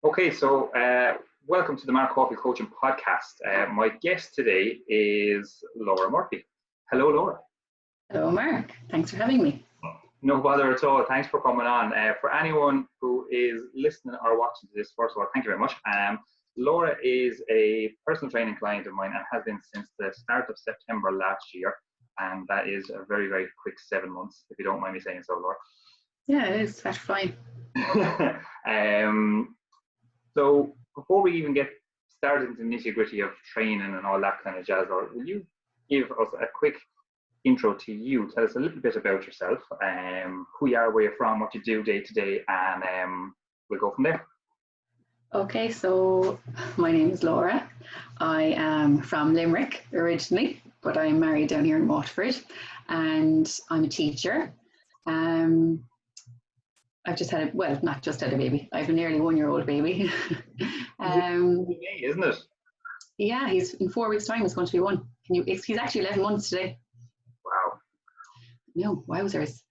Okay, so welcome to the Mark Caulfield Coaching Podcast. My guest today is Laura Murphy. Hello, Laura. Hello, Mark. Thanks for having me. No bother at all. Thanks for coming on. For anyone who is listening or watching this, first of all, thank you very much. Laura is a personal training client of mine and has been since the start of September last year. And that is a very, very quick 7 months, if you don't mind me saying so, Laura. Yeah, it is. That's fine. So before we even get started into the nitty-gritty of training and all that kind of jazz, Laura, will you give us a quick intro to you? Tell us a little bit about yourself, who you are, where you're from, what you do day to day, and we'll go from there. Okay, so my name is Laura. I am from Limerick originally, but I'm married down here in Waterford, and I'm a teacher. I've just had not just had a baby. I have a nearly 1-year-old baby. Isn't it? Yeah, he's in 4 weeks' time. He's going to be 1. He's actually 11 months today. Wow. No, wowzers.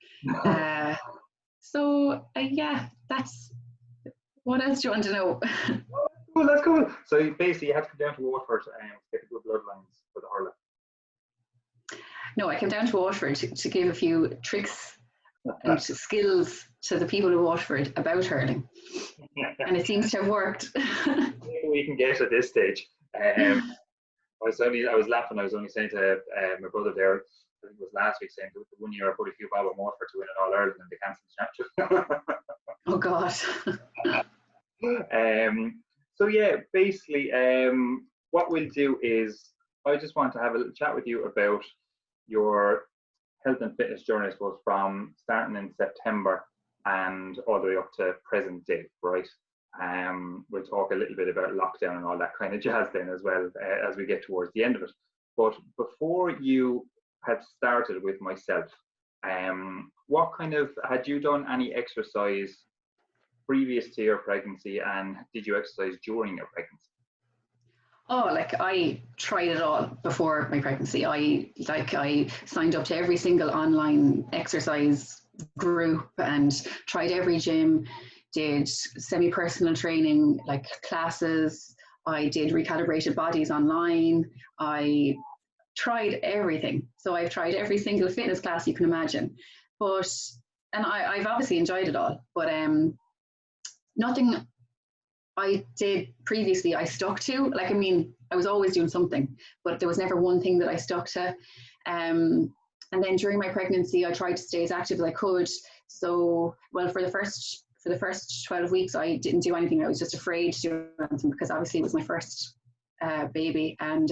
Yeah, that's. What else do you want to know? Well, that's cool. So basically, you had to come down to Waterford and get the good bloodlines for the hurler. No, I came down to Waterford to give a few tricks and skills to the people of Waterford about hurling, and it seems to have worked. Maybe we can get at this stage. I was laughing. I was only saying to my brother there, I think it was last week, saying that the 1 year I put a few Bob at Waterford to win it all Ireland and they cancelled the championship. Oh God. So yeah, basically, what we'll do is I just want to have a little chat with you about your health and fitness journey, I suppose, from starting in September and all the way up to present day, right? We'll talk a little bit about lockdown and all that kind of jazz then as well as we get towards the end of it. But before you had started with myself, what kind of, had you done any exercise previous to your pregnancy, and did you exercise during your pregnancy? Oh, I tried it all before my pregnancy. I signed up to every single online exercise group and tried every gym, did semi-personal training, classes. I did recalibrated bodies online. I tried everything. So I've tried every single fitness class you can imagine. I've obviously enjoyed it all, but nothing I did previously I stuck to. I was always doing something, but there was never one thing that I stuck to. And then during my pregnancy, I tried to stay as active as I could. So, for the first 12 weeks, I didn't do anything. I was just afraid to do anything because obviously it was my first baby, and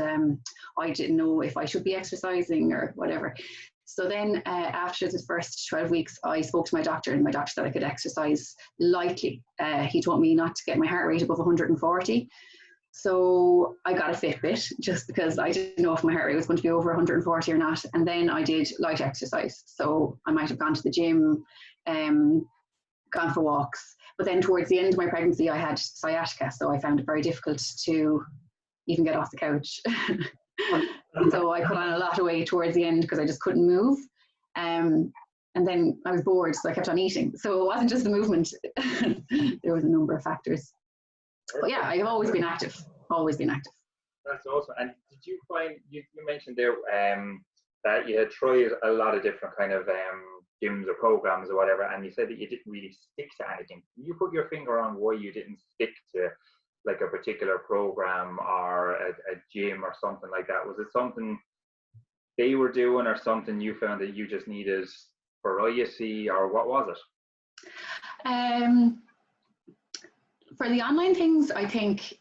I didn't know if I should be exercising or whatever. So then after the first 12 weeks, I spoke to my doctor, and my doctor said I could exercise lightly. He told me not to get my heart rate above 140. So I got a Fitbit just because I didn't know if my heart rate was going to be over 140 or not. And then I did light exercise. So I might have gone to the gym, gone for walks. But then towards the end of my pregnancy, I had sciatica. So I found it very difficult to even get off the couch. So I put on a lot of weight towards the end because I just couldn't move. And then I was bored, so I kept on eating. So it wasn't just the movement. There was a number of factors. But yeah, I've always been active. That's awesome. And did you find, you mentioned there that you had tried a lot of different kind of gyms or programs or whatever, and you said that you didn't really stick to anything. Can you put your finger on why you didn't stick to a particular program or a gym or something like that? Was it something they were doing or something you found that you just needed variety, or what was it? For the online things, I think,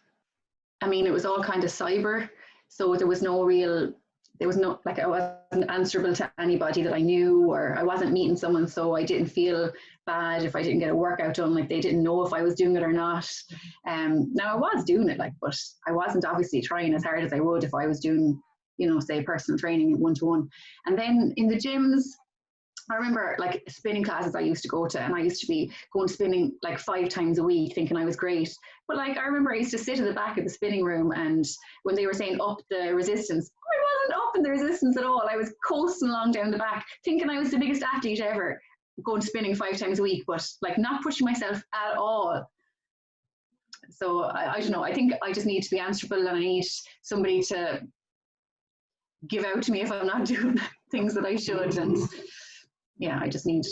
it was all kind of cyber. So there was no, I wasn't answerable to anybody that I knew, or I wasn't meeting someone, so I didn't feel bad if I didn't get a workout done. They didn't know if I was doing it or not. Now I was doing it, but I wasn't obviously trying as hard as I would if I was doing, say personal training 1-to-1. And then in the gyms, I remember spinning classes I used to go to, and I used to be going spinning 5 times a week thinking I was great. But I remember I used to sit at the back of the spinning room, and when they were saying up the resistance, I wasn't up in the resistance at all. I was coasting along down the back thinking I was the biggest athlete ever, going spinning 5 times a week, but not pushing myself at all. So I don't know. I think I just need to be answerable, and I need somebody to give out to me if I'm not doing things that I should. And yeah, I just need.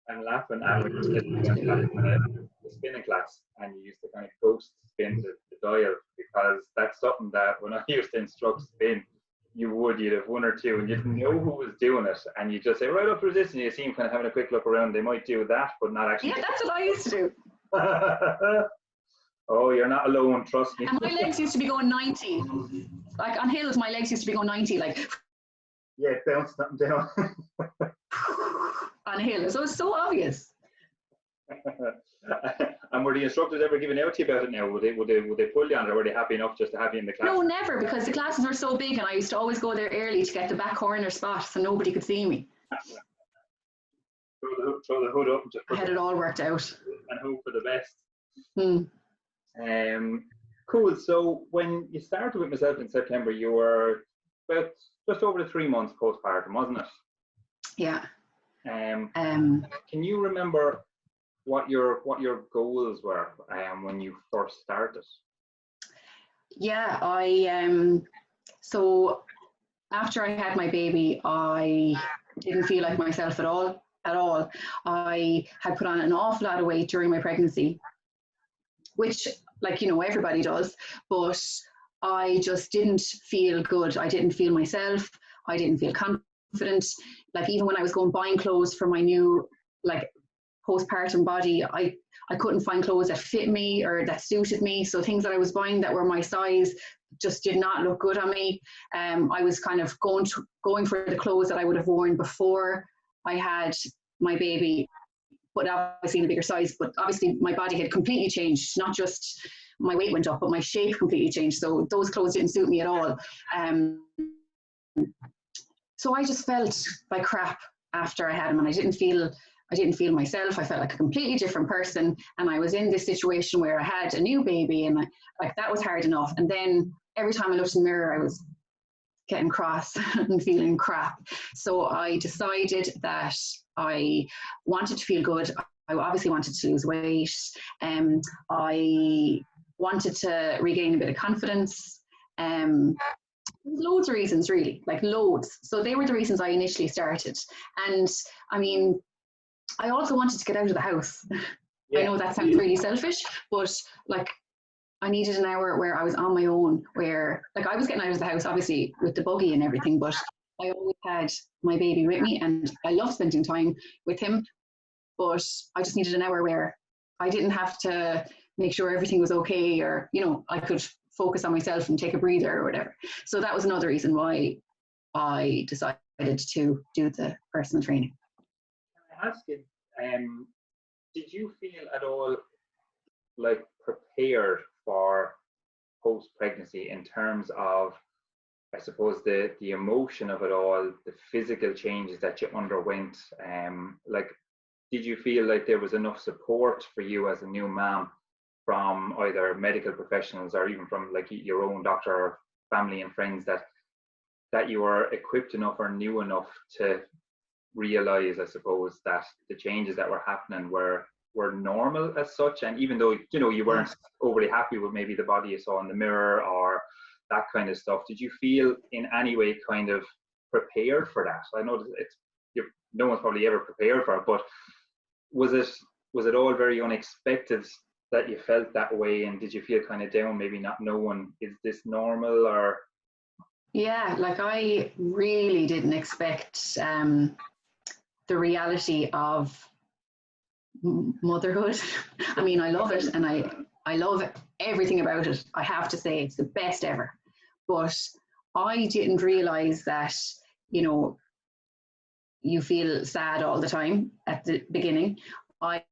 I'm laughing at when you said you used to have the spinning class and you used to kind of ghost spin the dial, because that's something that when I used to instruct spin, you'd have one or two and you didn't know who was doing it, and you just say right up to this, and you see them kind of having a quick look around. They might do that, but not actually. Yeah, that's what I used to do. Oh, you're not alone, trust me. And my legs used to be going 90. Like on hills, my legs used to be going 90, like. Yeah, bounce something down. On a hill, so it's so obvious. And were the instructors ever giving out to you about it now? Would they pull you on it, or were they happy enough just to have you in the class? No, never, because the classes were so big and I used to always go there early to get the back corner spot so nobody could see me. Throw the hood up and just I had it all worked out. And hope for the best. Hmm. Cool. So when you started with myself in September, you were about just over the 3 months postpartum, wasn't it? Yeah. Can you remember what your goals were when you first started? Yeah, so after I had my baby, I didn't feel like myself at all. I had put on an awful lot of weight during my pregnancy, which, like, everybody does, but I just didn't feel good. I didn't feel myself. I didn't feel confident. Like, even when I was going buying clothes for my new, like, postpartum body, I couldn't find clothes that fit me or that suited me. So things that I was buying that were my size just did not look good on me. I was kind of going for the clothes that I would have worn before I had my baby, but obviously in a bigger size. But obviously my body had completely changed. Not just my weight went up, but my shape completely changed. So those clothes didn't suit me at all. So I just felt like crap after I had him, and I didn't feel myself. I felt like a completely different person, and I was in this situation where I had a new baby, and that was hard enough. And then every time I looked in the mirror, I was getting cross and feeling crap. So I decided that I wanted to feel good. I obviously wanted to lose weight. I wanted to regain a bit of confidence. Loads of reasons, really, like loads. So they were the reasons I initially started. And I mean, I also wanted to get out of the house. Yeah. I know that sounds really selfish, but like, I needed an hour where I was on my own, where like I was getting out of the house, obviously with the buggy and everything, but I always had my baby with me and I love spending time with him. But I just needed an hour where I didn't have to make sure everything was okay, or, I could focus on myself and take a breather or whatever. So that was another reason why I decided to do the personal training. Can I ask you, did you feel at all like prepared for post-pregnancy in terms of, I suppose, the emotion of it all, the physical changes that you underwent? Like, did you feel like there was enough support for you as a new mom from either medical professionals or even from like your own doctor or family and friends that you were equipped enough or knew enough to realize, I suppose, that the changes that were happening were normal as such? And even though you weren't overly happy with maybe the body you saw in the mirror or that kind of stuff, did you feel in any way kind of prepared for that? I know no one's probably ever prepared for it, but was it all very unexpected that you felt that way? And did you feel kind of down, maybe not knowing, is this normal? Or yeah, like I really didn't expect the reality of motherhood. I mean, I love it, and I love everything about it. I have to say, it's the best ever. But I didn't realize that, you feel sad all the time at the beginning. I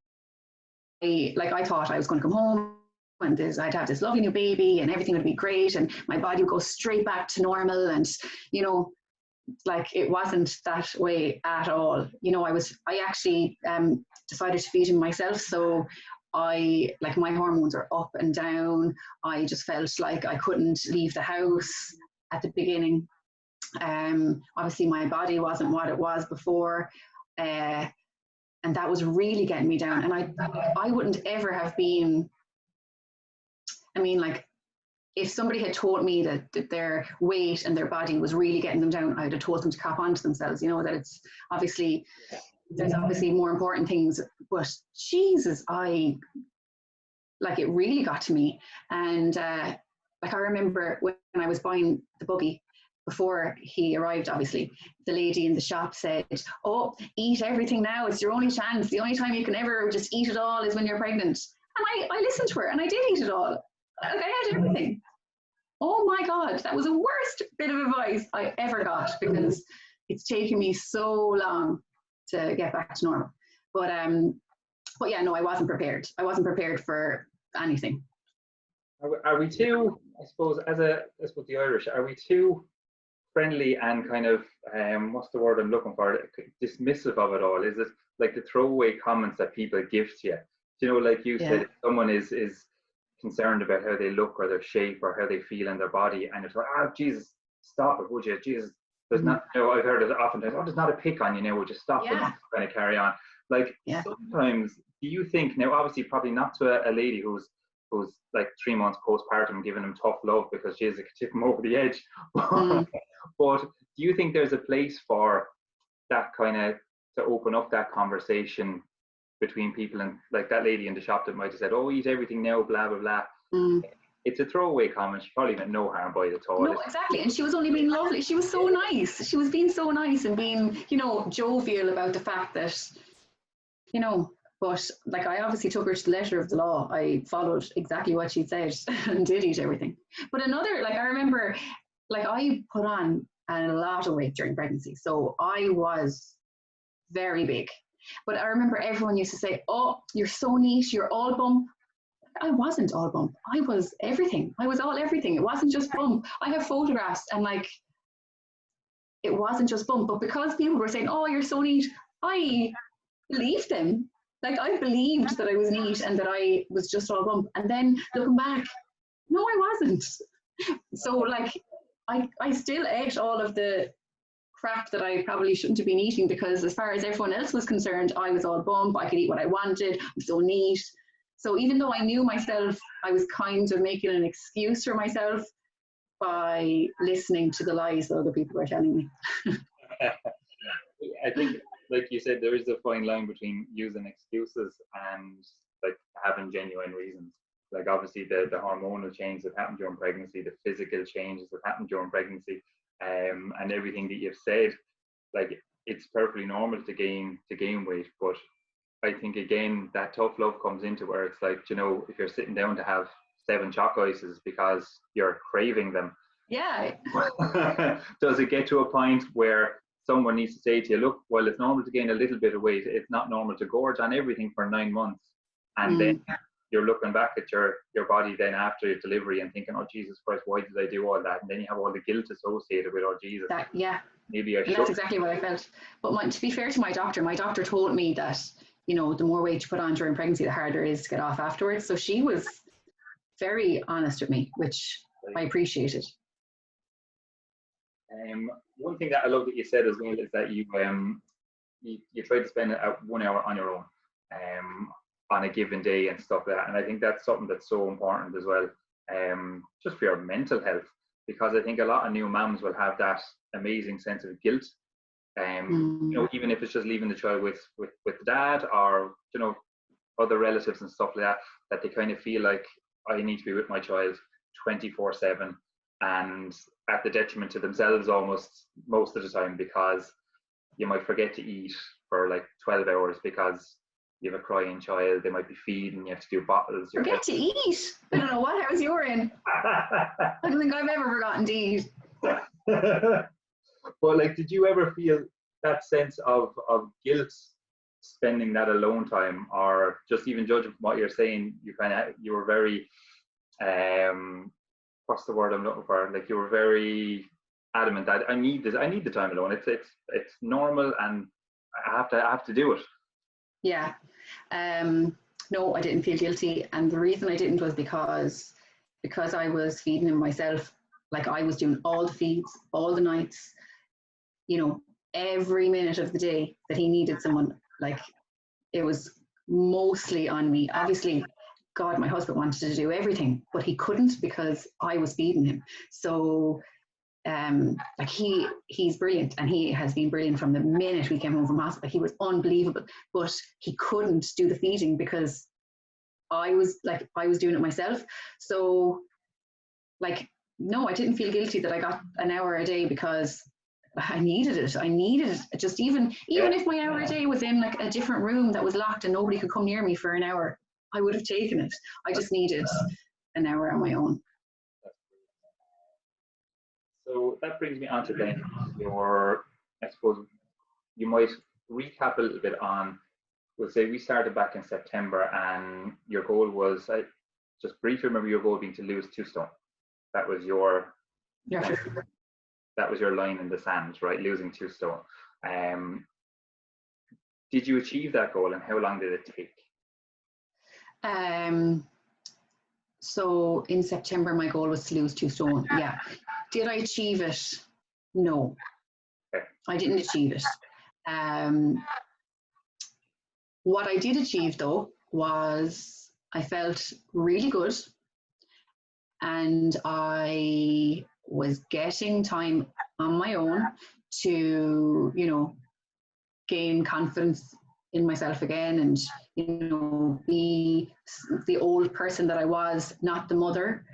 thought I was going to come home and I'd have this lovely new baby and everything would be great and my body would go straight back to normal, and like it wasn't that way at all. I actually decided to feed him myself, so my hormones are up and down. I just felt like I couldn't leave the house at the beginning. Obviously my body wasn't what it was before, and that was really getting me down. And I wouldn't ever have been I mean, like, if somebody had told me that their weight and their body was really getting them down, I'd have told them to cop onto themselves, you know, that it's obviously, there's obviously more important things, but Jesus, like, it really got to me. And like, I remember when I was buying the buggy, before he arrived, obviously, the lady in the shop said, oh, eat everything now. It's your only chance. The only time you can ever just eat it all is when you're pregnant. And I listened to her and I did eat it all. Like, I had everything. Oh my God, that was the worst bit of advice I ever got, because it's taken me so long to get back to normal. But yeah, no, I wasn't prepared. I wasn't prepared for anything. Are we too, I suppose, I suppose the Irish, are we too friendly and kind of, what's the word I'm looking for, dismissive of it all? Is it like the throwaway comments that people give to you? You know, like you said, if someone is concerned about how they look or their shape or how they feel in their body, and it's like, oh, Jesus, stop it, would you? Jesus, there's not, you know, I've heard it oftentimes, oh, there's not a pick on you now, would you stop it, kind of carry on. Like, sometimes, do you think, now obviously probably not to a lady who's like 3 months postpartum giving him tough love because she could tip him over the edge. But do you think there's a place for that kind of, to open up that conversation between people, and like that lady in the shop that might have said, oh, eat everything now, blah, blah, blah. It's a throwaway comment. She probably meant no harm by it at all. No, exactly. And she was only being lovely. She was so nice. She was being so nice and being, you know, jovial about the fact that, you know, but like, I obviously took her to the letter of the law. I followed exactly what she said and did eat everything. But another, like, I remember, like, I put on a lot of weight during pregnancy. So I was very big. But I remember everyone used to say, oh, you're so neat, you're all bump. I wasn't all bump. I was everything. I was all everything. It wasn't just bump. I have photographs and like, it wasn't just bump. But because people were saying, oh, you're so neat, I believed them. Like, I believed that I was neat and that I was just all bump. And then looking back, no, I wasn't. So like, I still ate all of the crap that I probably shouldn't have been eating, because as far as everyone else was concerned, I was all bump. I could eat what I wanted. I'm so neat. So even though I knew myself, I was kind of making an excuse for myself by listening to the lies that other people were telling me. I think, like you said, there is a fine line between using excuses and like having genuine reasons. Like, obviously the hormonal change that happened during pregnancy, the physical changes that happened during pregnancy, and everything that you've said, like, it's perfectly normal to gain weight. But I think, again, that tough love comes into where it's like, you know, if you're sitting down to have 7 chalk ices because you're craving them, does it get to a point where someone needs to say to you, look, well, it's normal to gain a little bit of weight, it's not normal to gorge on everything for 9 months, and then you're looking back at your body then after your delivery and thinking, oh, Jesus Christ, why did I do all that? And then you have all the guilt associated with, oh, Jesus, maybe I should. That's exactly what I felt. But to be fair to my doctor told me that, you know, the more weight you put on during pregnancy, the harder it is to get off afterwards. So she was very honest with me, which I appreciated. One thing that I love that you said as well is that you try to spend 1 hour on your own on a given day and stuff like that. And I think that's something that's so important as well, just for your mental health, because I think a lot of new moms will have that amazing sense of guilt. You know, even if it's just leaving the child with the dad, or, you know, other relatives and stuff like that, that they kind of feel like, I need to be with my child 24/7, and at the detriment to themselves almost most of the time, because you might forget to eat for like 12 hours because you have a crying child, they might be feeding, you have to do bottles. Forget to eat? I don't know what house you're in. I don't think I've ever forgotten to eat. But like, did you ever feel that sense of guilt spending that alone time, or just even judging from what you're saying, you were very, what's the word I'm looking for? Like, you were very adamant that I need the time alone. It's normal, and I have to do it. Yeah. No, I didn't feel guilty, and the reason I didn't was because I was feeding him myself. Like, I was doing all the feeds, all the nights, you know, every minute of the day that he needed someone. Like, it was mostly on me. Obviously, God, my husband wanted to do everything, but he couldn't because I was feeding him. So like he's brilliant, and he has been brilliant from the minute we came home from hospital. He was unbelievable, but he couldn't do the feeding because I was doing it myself. So like, no, I didn't feel guilty that I got an hour a day because I needed it. I needed it. Just even if my hour a day was in like a different room that was locked and nobody could come near me for an hour, I would have taken it. I just needed an hour on my own. So that brings me on to then I suppose you might recap a little bit on, we'll say we started back in September and your goal was, I just briefly remember your goal being to lose 2 stone. That was your, that was your line in the sand, right? Losing 2 stone. Did you achieve that goal, and how long did it take? So in September, my goal was to lose 2 stone. Yeah. Did I achieve it? No, okay. I didn't achieve it. What I did achieve though was I felt really good, and I was getting time on my own to, you know, gain confidence in myself again, and, you know, be the old person that I was, not the mother.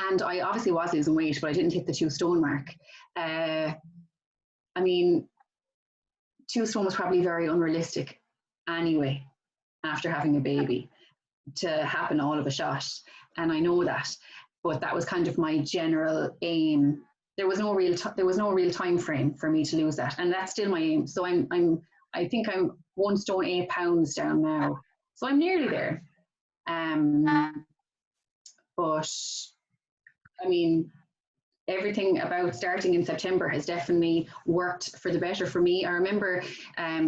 And I obviously was losing weight, but I didn't hit the 2 stone mark. I mean, 2 stone was probably very unrealistic anyway, after having a baby, to happen all of a shot. And I know that, but that was kind of my general aim. There was no real time frame for me to lose that, and that's still my aim. So I think I'm 1 stone 8 pounds down now, so I'm nearly there. But I mean, everything about starting in September has definitely worked for the better for me. I remember, I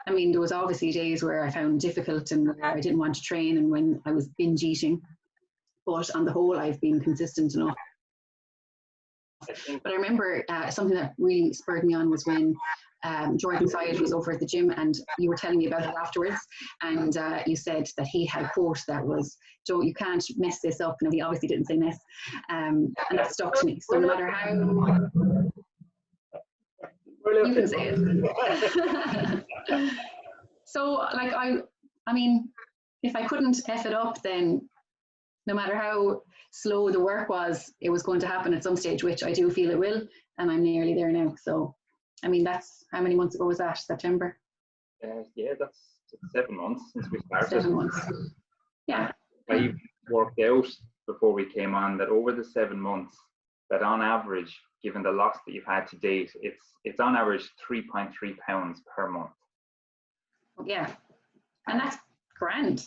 mean, there was obviously days where I found it difficult and where I didn't want to train, and when I was binge eating, but on the whole, I've been consistent enough. But I remember something that really spurred me on was when Jordan Syed was over at the gym, and you were telling me about it afterwards, and you said that he had a quote that was, "Joe, you can't mess this up." No, he obviously didn't say mess, and that stuck to me. So no matter how, you can say it. So like I mean, if I couldn't F it up, then no matter how slow the work was, it was going to happen at some stage, which I do feel it will, and I'm nearly there now. So, I mean, that's, how many months ago was that? September? Yeah, that's 7 months since we started. 7 months. Yeah. I worked out before we came on that over the 7 months, that on average, given the loss that you've had to date, it's on average 3.3 pounds per month. Yeah, and that's grand.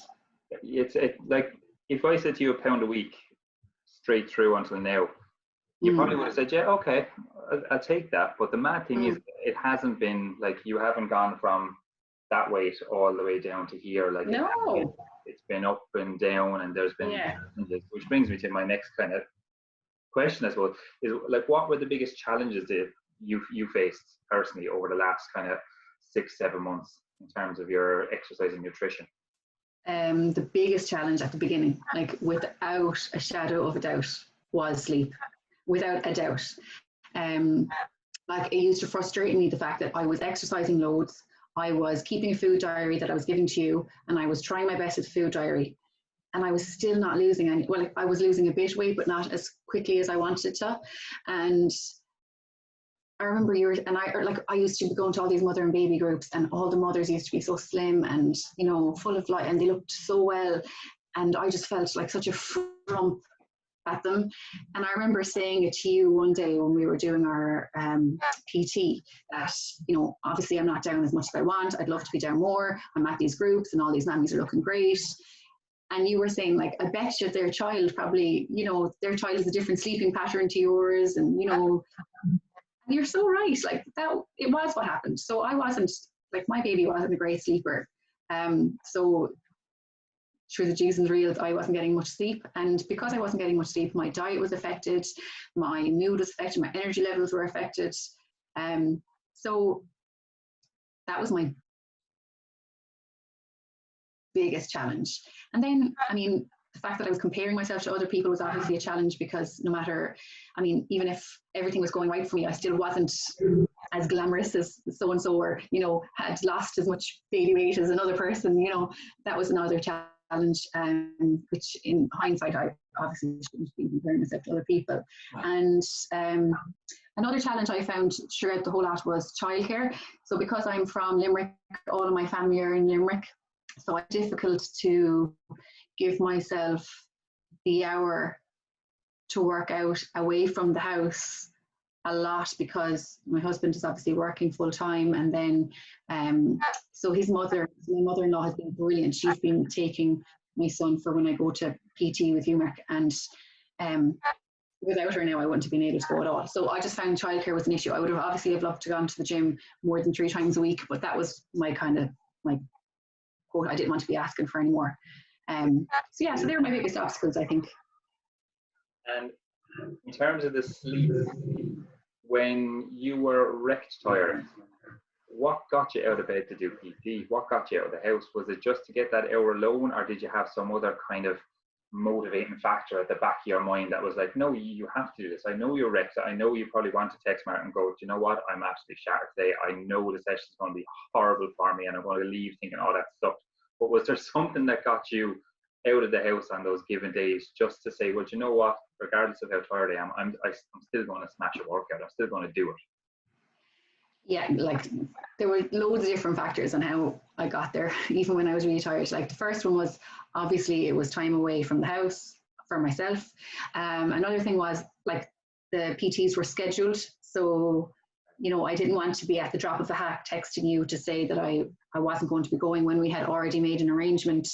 It's like, if I said to you £1 a week straight through until now, you probably would have said, yeah, okay, I'll take that. But the mad thing is, it hasn't been like, you haven't gone from that weight all the way down to here. Like, no, it's been up and down, and there's been, which brings me to my next kind of question, I suppose, is like, what were the biggest challenges that you faced personally over the last kind of 6-7 months in terms of your exercise and nutrition? The biggest challenge at the beginning, like without a shadow of a doubt, was sleep. Without a doubt. Like, it used to frustrate me, the fact that I was exercising loads, I was keeping a food diary that I was giving to you, and I was trying my best with the food diary, and I was still not losing any. Well, I was losing a bit weight, but not as quickly as I wanted to. And I remember I used to be going to all these mother and baby groups, and all the mothers used to be so slim and, you know, full of light, and they looked so well, and I just felt like such a frump at them. And I remember saying it to you one day when we were doing our PT, that, you know, obviously I'm not down as much as I want. I'd love to be down more. I'm at these groups and all these mammies are looking great. And you were saying, like, I bet you their child probably, you know, their child has a different sleeping pattern to yours, and, you know, and you're so right. Like, that, it was what happened. So I wasn't, like, my baby wasn't a great sleeper. So through the G's and the reels, I wasn't getting much sleep. And because I wasn't getting much sleep, my diet was affected, my mood was affected, my energy levels were affected. So that was my biggest challenge. And then, I mean, the fact that I was comparing myself to other people was obviously a challenge, because no matter, I mean, even if everything was going right for me, I still wasn't as glamorous as so-and-so, or, you know, had lost as much baby weight as another person. You know, that was another challenge, which in hindsight, I obviously shouldn't be comparing myself to other people. And another challenge I found throughout the whole lot was childcare. So because I'm from Limerick, all of my family are in Limerick, so it's difficult to give myself the hour to work out away from the house a lot, because my husband is obviously working full time, and then so my mother-in-law has been brilliant. She's been taking my son for when I go to PT with UMAC, and without her now I wouldn't have been able to go at all. So I just found childcare was an issue. I would have obviously loved to go to the gym more than 3 times a week, but that was my quote. I didn't want to be asking for any more. So they're my biggest obstacles, I think. And in terms of the sleep, when you were wrecked tired, what got you out of bed to do PT? What got you out of the house? Was it just to get that hour alone, or did you have some other kind of motivating factor at the back of your mind that was like, no, you have to do this? I know you're wrecked. I know you probably want to text Mark and go, do you know what? I'm absolutely shattered today. I know the session's going to be horrible for me, and I'm going to leave thinking all that stuff. But was there something that got you out of the house on those given days, just to say, well, do you know what? Regardless of how tired I am, I'm still going to smash a workout. I'm still going to do it. Yeah, like there were loads of different factors on how I got there, even when I was really tired. Like the first one was obviously it was time away from the house for myself. Another thing was like the PTs were scheduled. So, you know, I didn't want to be at the drop of a hat texting you to say that I wasn't going to be going when we had already made an arrangement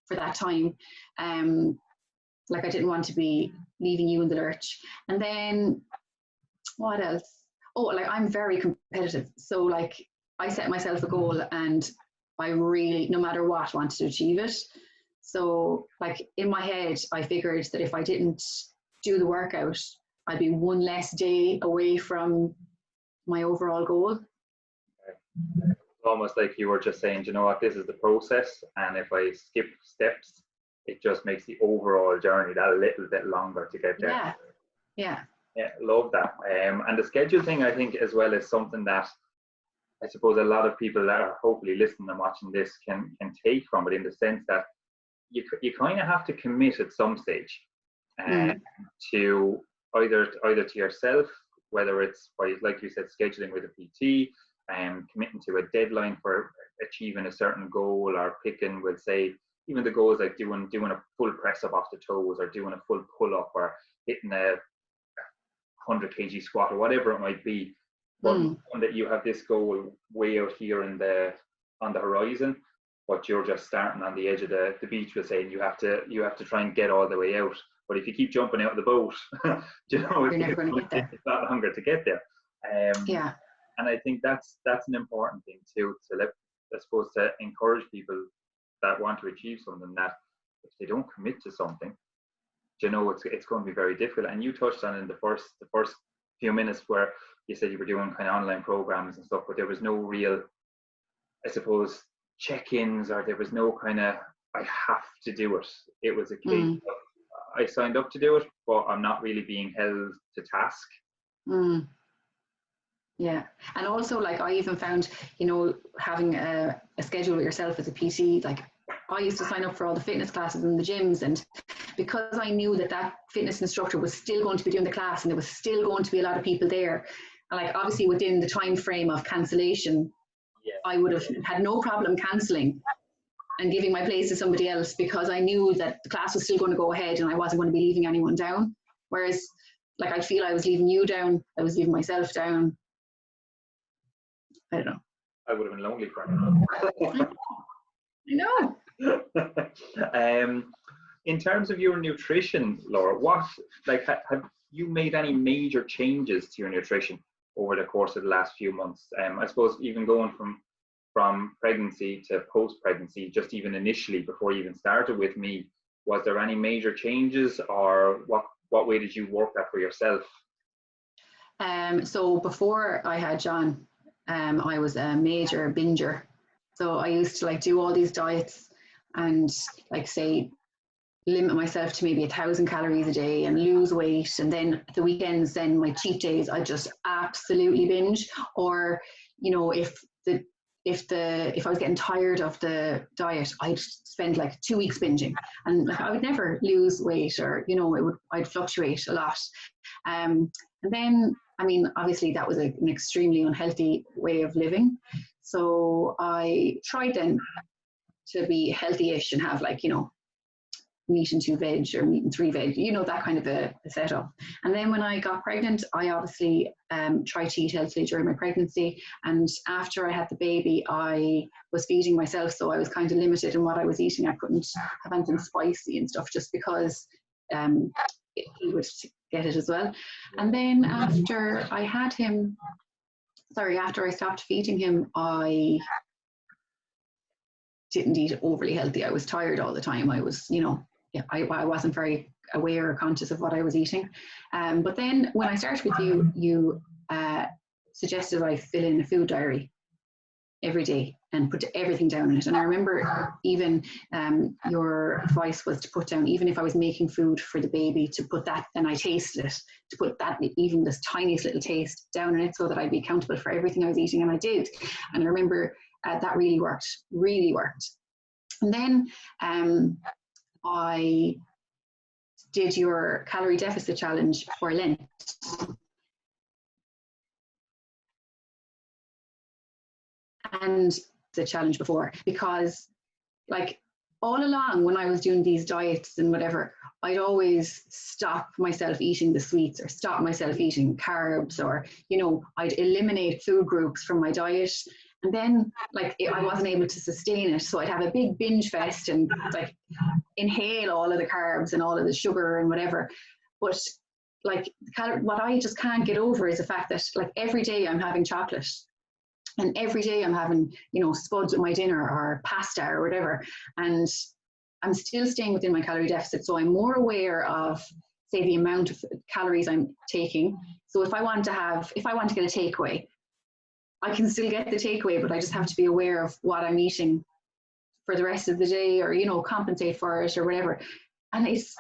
for that time. Like I didn't want to be leaving you in the lurch. And then what else? Oh, like I'm very competitive. So like I set myself a goal, and I really, no matter what, wanted to achieve it. So like in my head, I figured that if I didn't do the workout, I'd be one less day away from my overall goal. It's almost like you were just saying, you know what, this is the process, and if I skip steps, it just makes the overall journey that a little bit longer to get there. Yeah, love that. And the schedule thing, I think, as well, is something that I suppose a lot of people that are hopefully listening and watching this can take from it, in the sense that you kind of have to commit at some stage to either to yourself, whether it's by, like you said, scheduling with a PT, and committing to a deadline for achieving a certain goal, or picking, we'll say, even the goals like doing a full press up off the toes, or doing a full pull up, or hitting a 100 kg squat, or whatever it might be. But that you have this goal way out here on the horizon, but you're just starting on the edge of the beach, we'll say, and you have to try and get all the way out. But if you keep jumping out of the boat, you know, you're never going to get there. It's a lot longer to get there. And I think that's an important thing too, to I suppose, to encourage people that want to achieve something, that if they don't commit to something, you know, it's going to be very difficult. And you touched on in the first few minutes, where you said you were doing kind of online programs and stuff, but there was no real, I suppose, check-ins, or there was no kind of, I have to do it. It was a case of, I signed up to do it, but I'm not really being held to task. Yeah, and also, like, I even found, you know, having a schedule with yourself as a PT, like I used to sign up for all the fitness classes in the gyms, and because I knew that fitness instructor was still going to be doing the class, and there was still going to be a lot of people there, and like obviously within the time frame of cancellation, I would have had no problem cancelling and giving my place to somebody else, because I knew that the class was still going to go ahead and I wasn't going to be leaving anyone down. Whereas, like, I feel I was leaving you down, I was leaving myself down. I don't know. I would have been lonely for a I know. In terms of your nutrition, Laura, have you made any major changes to your nutrition over the course of the last few months? I suppose even going from pregnancy to post-pregnancy, just even initially before you even started with me, was there any major changes, or what way did you work that for yourself? So before I had John, I was a major binger. So I used to like do all these diets. and like say limit myself to maybe 1,000 calories a day and lose weight. And then the weekends, then my cheat days, I just absolutely binge. Or, you know, if I was getting tired of the diet, I'd spend like 2 weeks binging, and like I would never lose weight, or, you know, I'd fluctuate a lot. And then, I mean, obviously that was an extremely unhealthy way of living. So I tried then to be healthy-ish and have like, you know, meat and 2 veg, or meat and 3 veg, you know, that kind of a setup. And then when I got pregnant, I obviously tried to eat healthily during my pregnancy. And after I had the baby, I was feeding myself, so I was kind of limited in what I was eating. I couldn't have anything spicy and stuff, just because he would get it as well. And then after I had him, after I stopped feeding him, I didn't eat overly healthy. I was tired all the time. I was, you know, I wasn't very aware or conscious of what I was eating. But then when I started with you, you suggested I fill in a food diary every day and put everything down in it. And I remember even your advice was to put down, even if I was making food for the baby, to put that, and I tasted it, to put that, even this tiniest little taste down in it, so that I'd be accountable for everything I was eating. And I did. And I remember that really worked. And then I did your calorie deficit challenge for Lent. And the challenge before, because like all along when I was doing these diets and whatever, I'd always stop myself eating the sweets, or stop myself eating carbs, or, you know, I'd eliminate food groups from my diet. And then like I wasn't able to sustain it. So I'd have a big binge fest and like inhale all of the carbs and all of the sugar and whatever. But like what I just can't get over is the fact that like every day I'm having chocolate, and every day I'm having, you know, spuds with my dinner or pasta or whatever. And I'm still staying within my calorie deficit. So I'm more aware of, say, the amount of calories I'm taking. So if I want to get a takeaway, I can still get the takeaway, but I just have to be aware of what I'm eating for the rest of the day, or, you know, compensate for it or whatever. And it's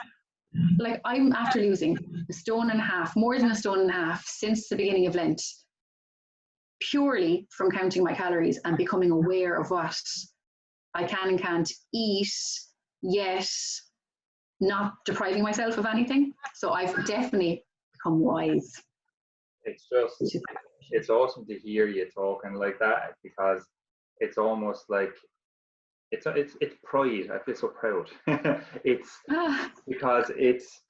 like, I'm after losing 1.5 stone, more than 1.5 stone since the beginning of Lent, purely from counting my calories and becoming aware of what I can and can't eat, yet not depriving myself of anything. So I've definitely become wise. It's awesome to hear you talking like that, because it's almost like it's pride. I feel so proud. It's because it's,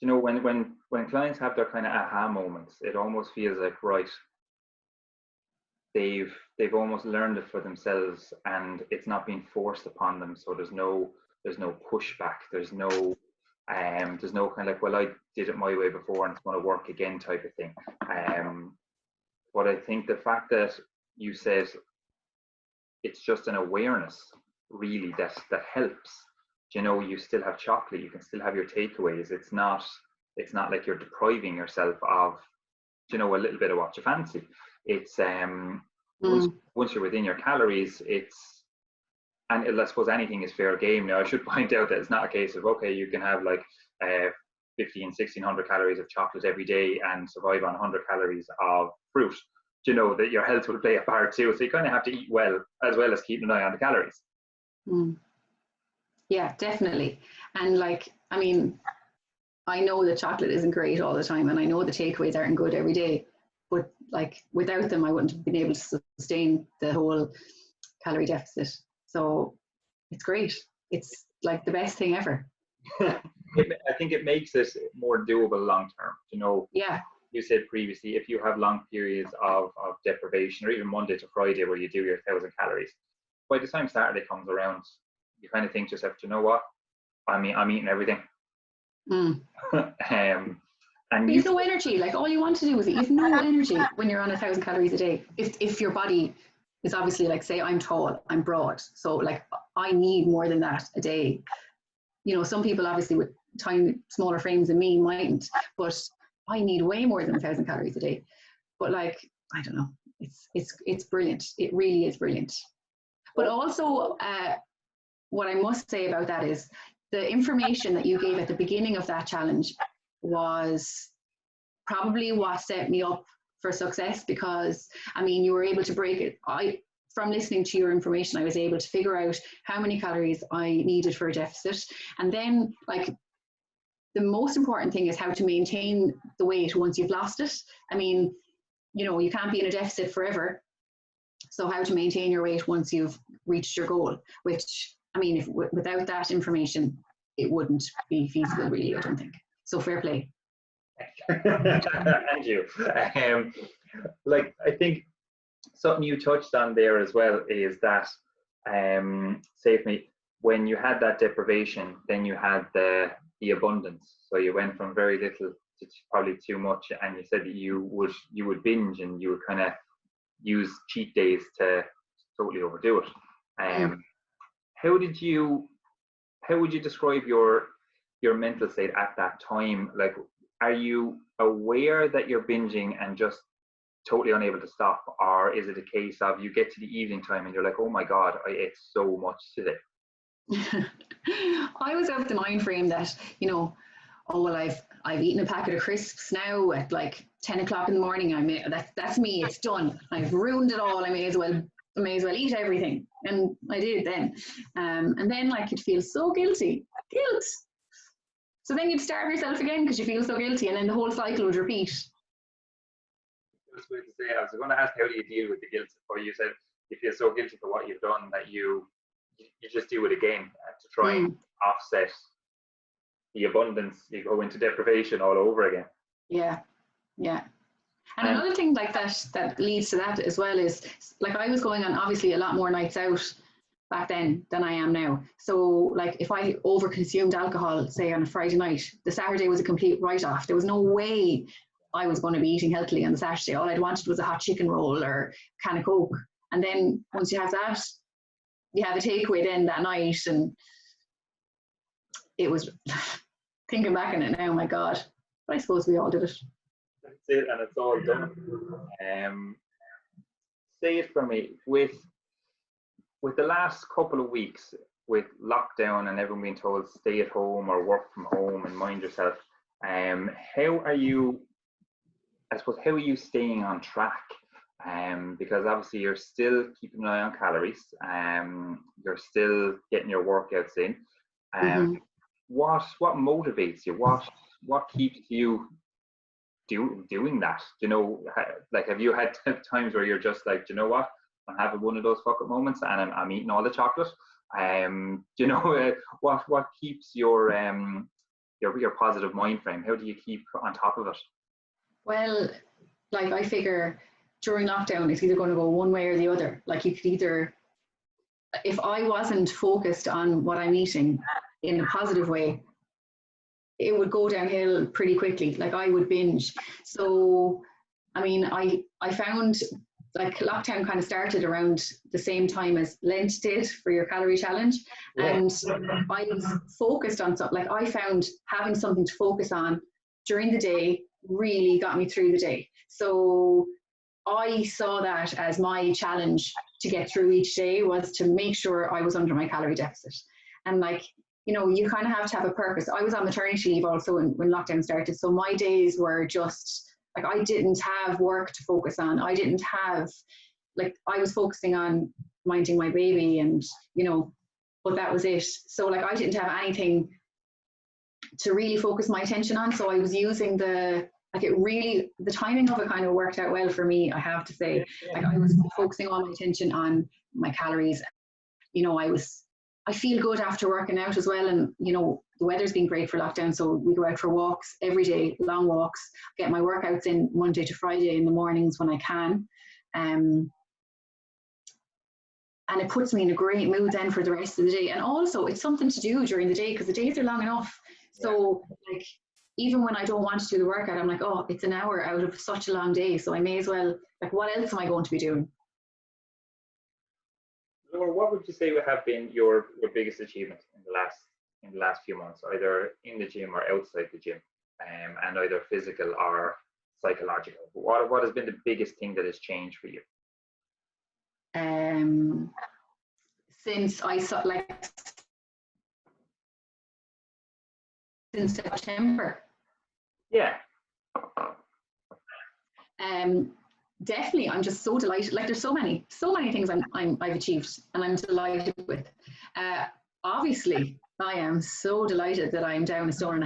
you know, when clients have their kind of aha moments, it almost feels like, right, they've almost learned it for themselves, and it's not being forced upon them. So there's no pushback. There's no kind of like, well, I did it my way before and it's going to work again type of thing. But I think the fact that you said it's just an awareness really that helps. You know, you still have chocolate, you can still have your takeaways. It's not like you're depriving yourself of, you know, a little bit of what you fancy. It's once you're within your calories, and I suppose anything is fair game. Now I should point out that it's not a case of, okay, you can have like 1,500-1,600 calories of chocolate every day and survive on 100 calories of fruit. You know, that your health will play a part too. So you kind of have to eat well as keeping an eye on the calories. Yeah, definitely. And like, I mean, I know that chocolate isn't great all the time, and I know the takeaways aren't good every day, but like without them, I wouldn't have been able to sustain the whole calorie deficit. So it's great. It's like the best thing ever. I think it makes it more doable long term. You know, yeah. You said previously, if you have long periods of deprivation, or even Monday to Friday where you do your 1,000 calories, by the time Saturday comes around, you kind of think to yourself, you know what, I'm eating everything. And you've no energy. Like all you want to do is eat. You've no energy when you're on 1,000 calories a day. If your body is obviously, like, say I'm tall, I'm broad, so like I need more than that a day. You know, some people obviously with tiny, smaller frames than me mightn't, but I need way more than 1,000 calories a day. But like, I don't know, it's brilliant. It really is brilliant. But also, what I must say about that is the information that you gave at the beginning of that challenge was probably what set me up for success, because I mean, you were able to break it. From listening to your information, I was able to figure out how many calories I needed for a deficit. And then, like, the most important thing is how to maintain the weight once you've lost it. I mean, you know, you can't be in a deficit forever. So how to maintain your weight once you've reached your goal, which, I mean, if without that information, it wouldn't be feasible, really, I don't think. So fair play. And you. Like, I think something you touched on there as well is that, save me, when you had that deprivation, then you had the abundance. So you went from very little to probably too much, and you said that you would binge, and you would kind of use cheat days to totally overdo it. How would you describe your mental state at that time? Like, are you aware that you're binging and just totally unable to stop, or is it a case of you get to the evening time and you're like, oh my God, I ate so much today? I was of the mind frame that, you know, oh well, I've eaten a packet of crisps now at like 10 o'clock in the morning. That's me. It's done. I've ruined it all. I may as well eat everything, and I did then. And then, like, you'd feel so guilty, guilt. So then you'd starve yourself again because you feel so guilty, and then the whole cycle would repeat. I was going to say, I was going to ask, how do you deal with the guilt? Or you said you feel so guilty for what you've done that you just do it again to try and offset the abundance. You go into deprivation all over again. Yeah. And another thing like that leads to that as well is, like, I was going on obviously a lot more nights out back then than I am now. So, like, if I overconsumed alcohol, say on a Friday night, the Saturday was a complete write-off. There was no way I was going to be eating healthily on the Saturday. All I'd wanted was a hot chicken roll or a can of Coke. And then once you have that, you have a takeaway then that night. And it was, thinking back on it now, my God, but I suppose we all did it. That's it, and it's all done. Say it for me, with the last couple of weeks, with lockdown and everyone being told stay at home or work from home and mind yourself, how are you staying on track? Because obviously you're still keeping an eye on calories, you're still getting your workouts in. What motivates you? What keeps you doing that? You know, like, have you had times where you're just like, you know what, I'm having one of those fuck up moments and I'm eating all the chocolate? You know, what keeps your positive mind frame? How do you keep on top of it? Well, like, I figure during lockdown it's either going to go one way or the other. Like, you could either, if I wasn't focused on what I'm eating in a positive way, it would go downhill pretty quickly. Like, I would binge. So, I mean, I found, like, lockdown kind of started around the same time as Lent did for your calorie challenge. And I was focused on something. Like, I found having something to focus on during the day really got me through the day. So I saw that as my challenge to get through each day, was to make sure I was under my calorie deficit. And, like, you know, you kind of have to have a purpose. I was on maternity leave also when lockdown started. So my days were just, like, I didn't have work to focus on. I didn't have, like, I was focusing on minding my baby and, you know, but that was it. So, like, I didn't have anything to really focus my attention on. So I was using the timing of it kind of worked out well for me, I have to say. Like, I was focusing all my attention on my calories. You know, I feel good after working out as well. And, you know, the weather's been great for lockdown. So we go out for walks every day, long walks, get my workouts in Monday to Friday in the mornings when I can. And it puts me in a great mood then for the rest of the day. And also it's something to do during the day because the days are long enough. So, like, even when I don't want to do the workout, I'm like, oh, it's an hour out of such a long day. So I may as well, like, what else am I going to be doing? Laura, what would you say would have been your biggest achievement in the last few months, either in the gym or outside the gym, and either physical or psychological? What has been the biggest thing that has changed for you? Since I since September. Yeah. Definitely, I'm just so delighted. Like, there's so many things I've achieved and I'm delighted with. Obviously, I am so delighted that I'm down 1.5 stone.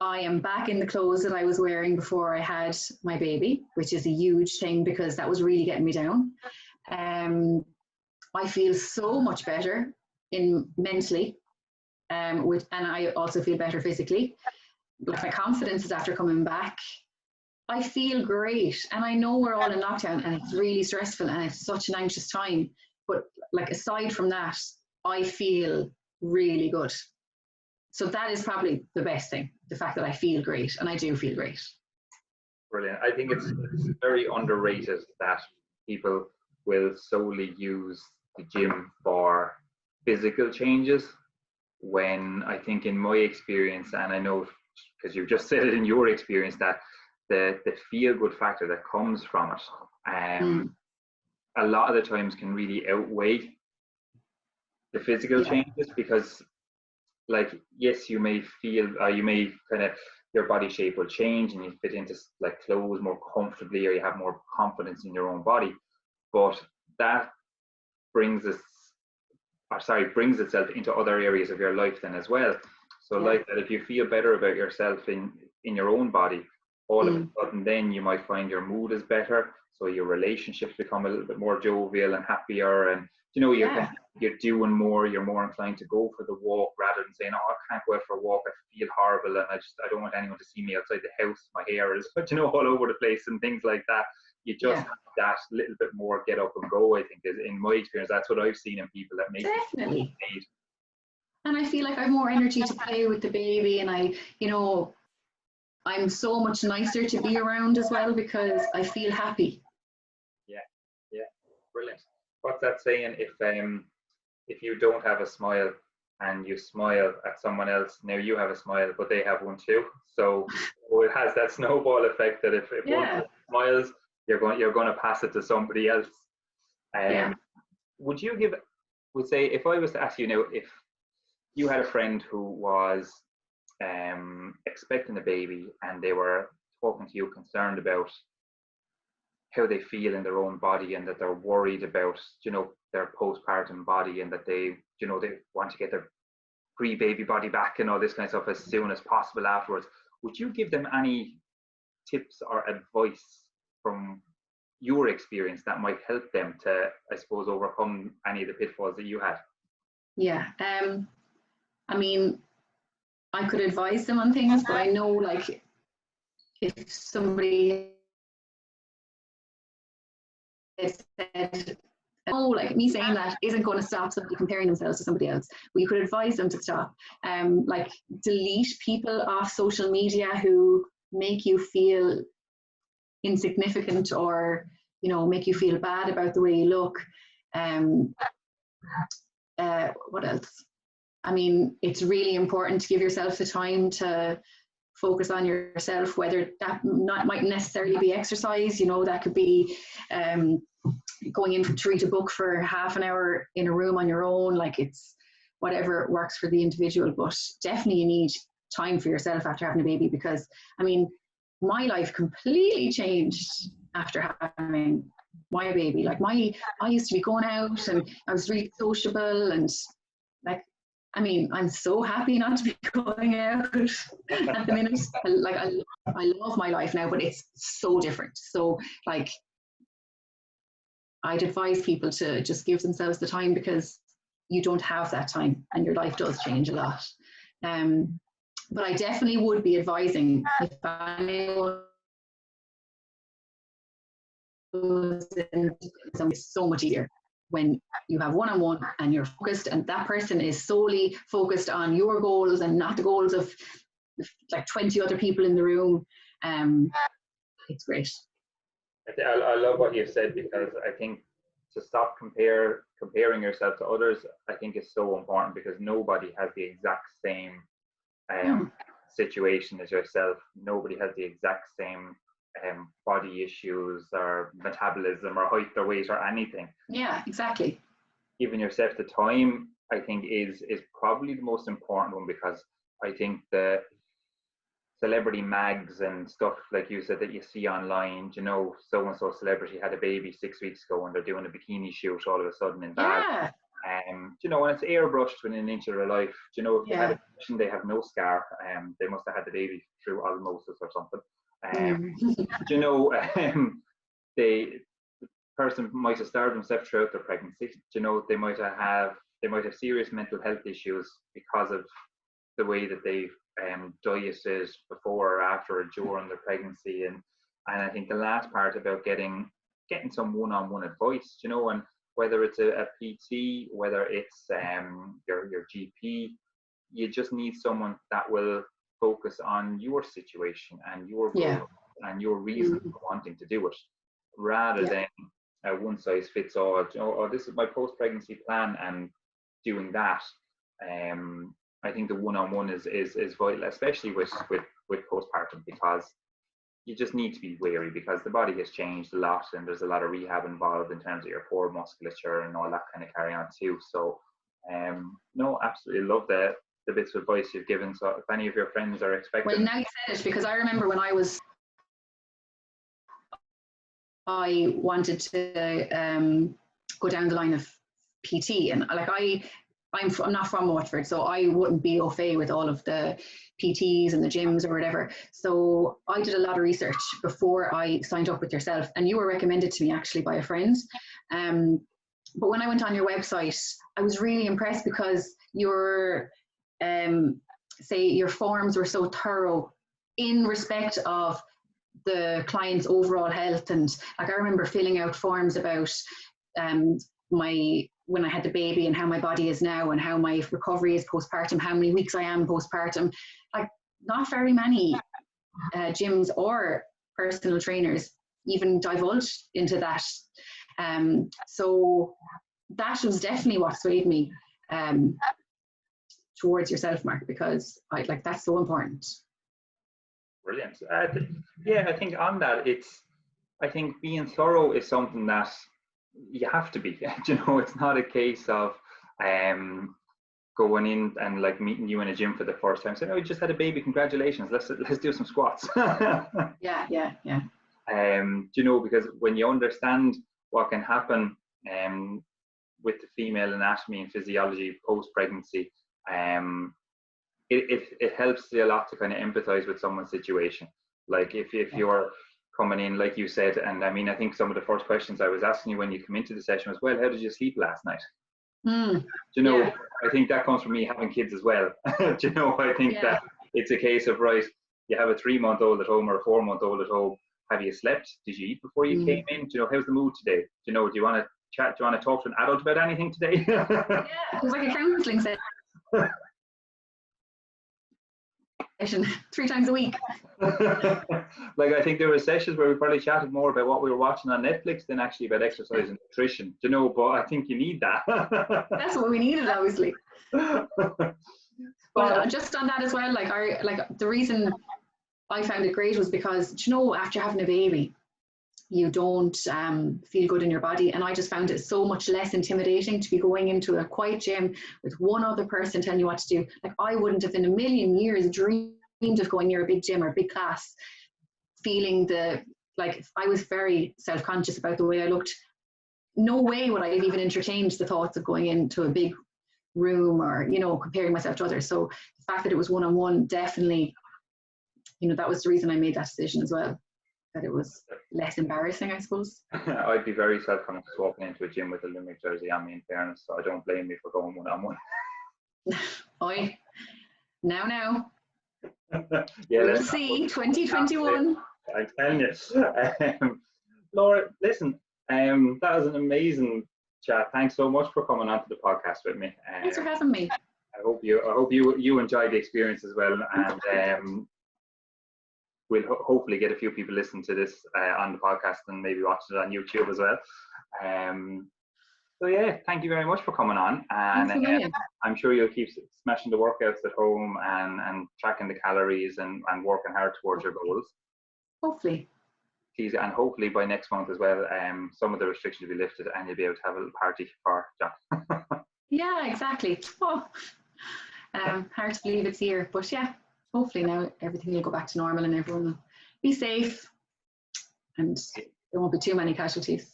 I am back in the clothes that I was wearing before I had my baby, which is a huge thing because that was really getting me down. I feel so much better mentally, and I also feel better physically. Like, my confidence is after coming back. I feel great, and I know we're all in lockdown and it's really stressful and it's such an anxious time, but like, aside from that, I feel really good. So that is probably the best thing, the fact that I feel great, and I do feel great. Brilliant. I think it's very underrated that people will solely use the gym for physical changes, when I think, in my experience, and I know because you've just said it in your experience, that the feel good factor that comes from it, a lot of the times can really outweigh the physical changes, because, like, yes, you may feel, you may kind of, your body shape will change and you fit into like clothes more comfortably, or you have more confidence in your own body, but that brings itself into other areas of your life then as well. So like that, if you feel better about yourself in your own body, all of a sudden then you might find your mood is better, so your relationships become a little bit more jovial and happier, and you're doing more, you're more inclined to go for the walk rather than saying, oh, I can't go out for a walk, I feel horrible and I don't want anyone to see me outside the house, my hair is all over the place and things like that. You just have that little bit more get up and go, I think, is, in my experience, that's what I've seen in people that make definitely it. And I feel like I have more energy to play with the baby, and I'm so much nicer to be around as well because I feel happy. Yeah, brilliant. What's that saying? If you don't have a smile and you smile at someone else, now you have a smile, but they have one too. So it has that snowball effect that if one smiles, you're going to pass it to somebody else. Would say, if I was to ask you now, if you had a friend who was expecting a baby and they were talking to you, concerned about how they feel in their own body, and that they're worried about their postpartum body, and that they want to get their pre-baby body back and all this kind of stuff as soon as possible afterwards, would you give them any tips or advice from your experience that might help them to, I suppose, overcome any of the pitfalls that you had? I mean, I could advise them on things, but I know, like, if somebody said, oh, like, me saying that isn't going to stop somebody comparing themselves to somebody else, well, you could advise them to stop. Like, delete people off social media who make you feel insignificant, or make you feel bad about the way you look. What else? I mean, it's really important to give yourself the time to focus on yourself, whether that might necessarily be exercise. That could be going in to read a book for half an hour in a room on your own. Like, it's whatever works for the individual, but definitely you need time for yourself after having a baby, because I mean, my life completely changed after having my baby. Like, I used to be going out and I was really sociable, and like, I mean, I'm so happy not to be going out at the minute. I love my life now, but it's so different. So, like, I'd advise people to just give themselves the time, because you don't have that time and your life does change a lot. But I definitely would be advising, if anyone is so much easier when you have one-on-one and you're focused, and that person is solely focused on your goals and not the goals of like 20 other people in the room. It's great. I love what you said, because I think to stop comparing yourself to others, I think is so important, because nobody has the exact same situation as yourself. Nobody has the exact same body issues or metabolism or height or weight or anything. Yeah, exactly. Giving yourself the time I think is probably the most important one, because I think the celebrity mags and stuff, like you said, that you see online, you know, so and so celebrity had a baby 6 weeks ago and they're doing a bikini shoot all of a sudden in Bali. Yeah. You know, and it's airbrushed within an inch of their life. You know, if they had Yeah. a condition, they have no scar. They must have had the baby through osmosis or something. You know, the person might have starved themselves throughout their pregnancy. You know, they might have serious mental health issues because of the way that they've dieted before or after or during their pregnancy. And I think the last part about getting some one-on-one advice, you know, and whether it's a PT, whether it's your GP, you just need someone that will focus on your situation and your goals and your reason for wanting to do it, rather than a one size fits all. You know, oh, this is my post-pregnancy plan and doing that. I think the one-on-one is vital, especially with postpartum, because you just need to be wary, because the body has changed a lot and there's a lot of rehab involved in terms of your core musculature and all that kind of carry on too. So no, absolutely love the bits of advice you've given. So if any of your friends are expecting, well, now you said it, because I remember when I wanted to go down the line of PT, and like I'm not from Waterford, so I wouldn't be au fait with all of the PTs and the gyms or whatever. So I did a lot of research before I signed up with yourself, and you were recommended to me actually by a friend. But when I went on your website, I was really impressed, because your forms were so thorough in respect of the client's overall health. And like, I remember filling out forms about when I had the baby and how my body is now and how my recovery is postpartum, how many weeks I am postpartum. Like, not very many gyms or personal trainers even divulge into that. So that was definitely what swayed me towards yourself, Mark, because that's so important. Brilliant. Yeah, I think on that, I think being thorough is something that you have to be. You know, it's not a case of going in and like meeting you in a gym for the first time, saying, "Oh, you just had a baby, congratulations, let's do some squats." Yeah. You know, because when you understand what can happen with the female anatomy and physiology post-pregnancy, it helps a lot to kind of empathize with someone's situation. Like if you're coming in, like you said, and I mean, I think some of the first questions I was asking you when you come into the session was, well, how did you sleep last night? You know, I think that comes from me having kids as well. You know, I think that it's a case of, right, you have a 3-month-old at home or a 4-month-old at home. Have you slept? Did you eat before you came in? Do you know, how's the mood today? Do you know, do you want to chat? Do you want to talk to an adult about anything today? Yeah, it was like a counselling session. 3 times a week. Like, I think there were sessions where we probably chatted more about what we were watching on Netflix than actually about exercise and nutrition, you know, but I think you need that. That's what we needed, obviously. But just on that as well, like the reason I found it great was because, you know, after having a baby, you don't feel good in your body. And I just found it so much less intimidating to be going into a quiet gym with one other person telling you what to do. Like, I wouldn't have in a million years dreamed of going near a big gym or a big class, feeling I was very self-conscious about the way I looked. No way would I have even entertained the thoughts of going into a big room or, you know, comparing myself to others. So the fact that it was one-on-one, definitely, you know, that was the reason I made that decision as well. That it was less embarrassing, I suppose. I'd be very self-conscious walking into a gym with a Limerick jersey on me, in fairness, so I don't blame you for going one-on-one. Oi, now. Yeah, we'll see, 2021. I'm telling you. Laura, listen, that was an amazing chat. Thanks so much for coming onto the podcast with me. Thanks for having me. I hope you enjoyed the experience as well, and we'll hopefully get a few people listening to this on the podcast and maybe watching it on YouTube as well. So yeah, thank you very much for coming on, and I'm sure you'll keep smashing the workouts at home and tracking the calories and working hard towards your goals. Hopefully. Please, and hopefully by next month as well, some of the restrictions will be lifted and you'll be able to have a little party for John. Yeah, exactly. Oh, hard to believe it's here, but yeah, hopefully now everything will go back to normal and everyone will be safe and there won't be too many casualties.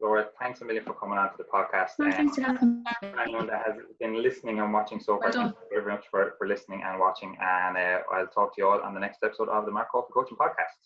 Laura, thanks a million for coming on to the podcast. No, thanks for having me. For anyone that has been listening and watching so far, Well done. thank you very much for listening and watching. And I'll talk to you all on the next episode of the Mark Caulfield Coaching Podcast.